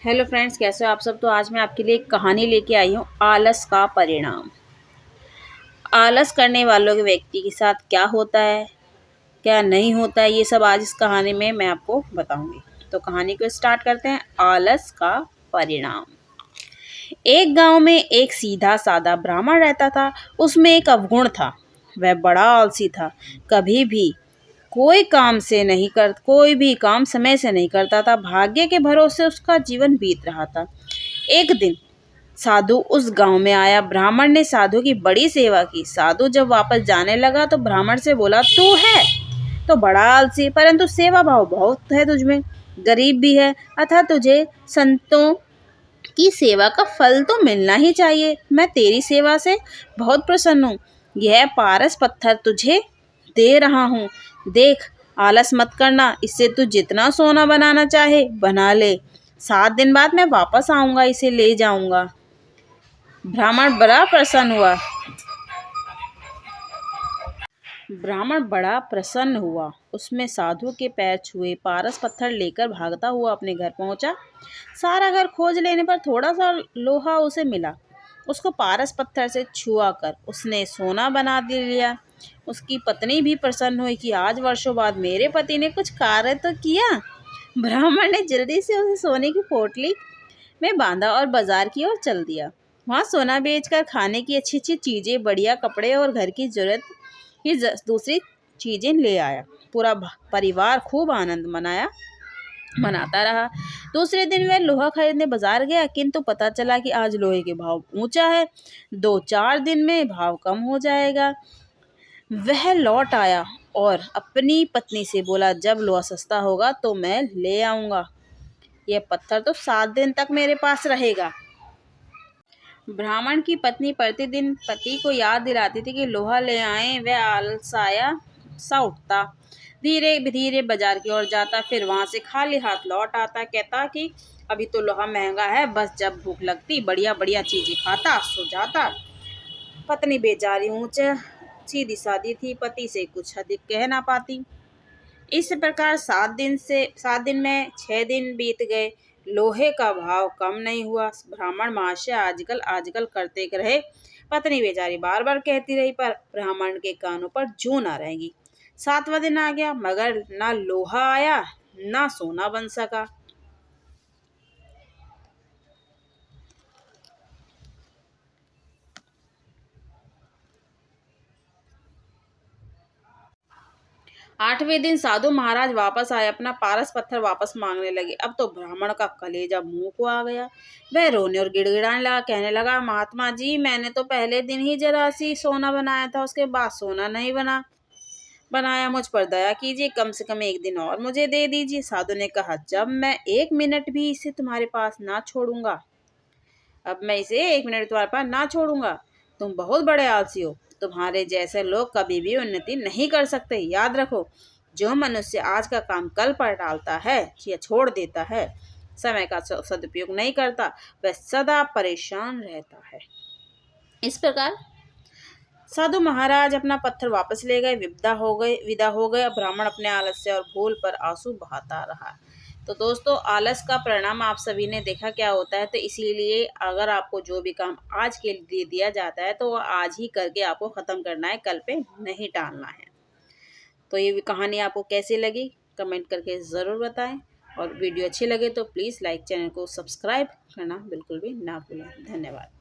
Hello friends, कैसे हो आप सब। तो आज मैं आपके लिए एक कहानी लेके आई हूँ, आलस का परिणाम। आलस करने वालों के व्यक्ति के साथ क्या होता है, क्या नहीं होता है, ये सब आज इस कहानी में मैं आपको बताऊंगी। तो कहानी को स्टार्ट करते हैं। आलस का परिणाम। एक गांव में एक सीधा साधा ब्राह्मण रहता था। उसमें एक अवगुण था। वह बड़ा आलसी था। कभी भी कोई भी काम समय से नहीं करता था। भाग्य के भरोसे उसका जीवन बीत रहा था। एक दिन साधु उस गांव में आया। ब्राह्मण ने साधु की बड़ी सेवा की। साधु जब वापस जाने लगा तो ब्राह्मण से बोला, तू है तो बड़ा आलसी, परंतु सेवा भाव बहुत है तुझमें। गरीब भी है, अतः तुझे संतों की सेवा का फल तो मिलना ही चाहिए। मैं तेरी सेवा से बहुत प्रसन्न हूँ। यह पारस पत्थर तुझे दे रहा हूँ। देख, आलस मत करना। इससे तू जितना सोना बनाना चाहे बना ले। 7 दिन बाद मैं वापस आऊंगा, इसे ले जाऊंगा। ब्राह्मण बड़ा प्रसन्न हुआ। उसमें साधु के पैर छुए, पारस पत्थर लेकर भागता हुआ अपने घर पहुंचा। सारा घर खोज लेने पर थोड़ा सा लोहा उसे मिला। उसको पारस पत्थर से छुआ कर उसने सोना बना लिया। उसकी पत्नी भी प्रसन्न हुई कि आज वर्षों बाद मेरे पति ने कुछ कार्य तो किया। ब्राह्मण ने जल्दी से उसे सोने की पोटली में बांधा और बाजार की ओर चल दिया। वहाँ सोना बेचकर खाने की अच्छी अच्छी चीजें, बढ़िया कपड़े और घर की जरूरत की दूसरी चीजें ले आया। पूरा परिवार खूब आनंद मनाता रहा। दूसरे दिन वह लोहा खरीदने बाजार गया, किंतु पता चला कि आज लोहे के भाव ऊंचा है, 2-4 दिन में भाव कम हो जाएगा। वह लौट आया और अपनी पत्नी से बोला, जब लोहा सस्ता होगा तो मैं ले आऊंगा। यह पत्थर तो 7 दिन तक मेरे पास रहेगा। ब्राह्मण की पत्नी प्रतिदिन पति को याद दिलाती थी कि लोहा ले आए। वह आलसाया सा उठता, धीरे धीरे बाजार की ओर जाता, फिर वहां से खाली हाथ लौट आता। कहता कि अभी तो लोहा महंगा है, बस जब भूख लगती बढ़िया बढ़िया चीजें खाता, सो जाता। पत्नी बेचारी ऊंच सीधी सादी थी, पति से कुछ अधिक कह ना पाती। इस प्रकार 7 दिन में 6 दिन बीत गए। लोहे का भाव कम नहीं हुआ। ब्राह्मण महाशय आजकल आजकल करते रहे। पत्नी बेचारी बार बार कहती रही, पर ब्राह्मण के कानों पर जूं ना रहेगी। 7वां दिन आ गया, मगर ना लोहा आया ना सोना बन सका। 8वें दिन साधु महाराज वापस आए। अपना पारस पत्थर वापस मांगने लगे। अब तो ब्राह्मण का कलेजा मुंह को आ गया। वह रोने और गिड़गिड़ाने लगा, कहने लगा, महात्मा जी, मैंने तो पहले दिन ही जरा सी सोना बनाया था, उसके बाद सोना नहीं बनाया। मुझ पर दया कीजिए, कम से कम 1 दिन और मुझे दे दीजिए। साधु ने कहा, जब मैं 1 मिनट भी इसे तुम्हारे पास ना छोड़ूंगा तुम बहुत बड़े आलसी हो। तुम्हारे जैसे लोग कभी भी उन्नति नहीं कर सकते। याद रखो, जो मनुष्य आज का काम कल पर टालता है या छोड़ देता है, समय का सदुपयोग नहीं करता, वह सदा परेशान रहता है। इस प्रकार साधु महाराज अपना पत्थर वापस ले गए, विदा हो गए। ब्राह्मण अपने आलस्य और भूल पर आंसू बहाता रहा। तो दोस्तों, आलस का परिणाम आप सभी ने देखा क्या होता है। तो इसीलिए अगर आपको जो भी काम आज के लिए दिया जाता है तो वो आज ही करके आपको खत्म करना है, कल पे नहीं टालना है। तो ये कहानी आपको कैसी लगी कमेंट करके ज़रूर बताएं, और वीडियो अच्छी लगे तो प्लीज़ लाइक, चैनल को सब्सक्राइब करना बिल्कुल भी ना भूलें। धन्यवाद।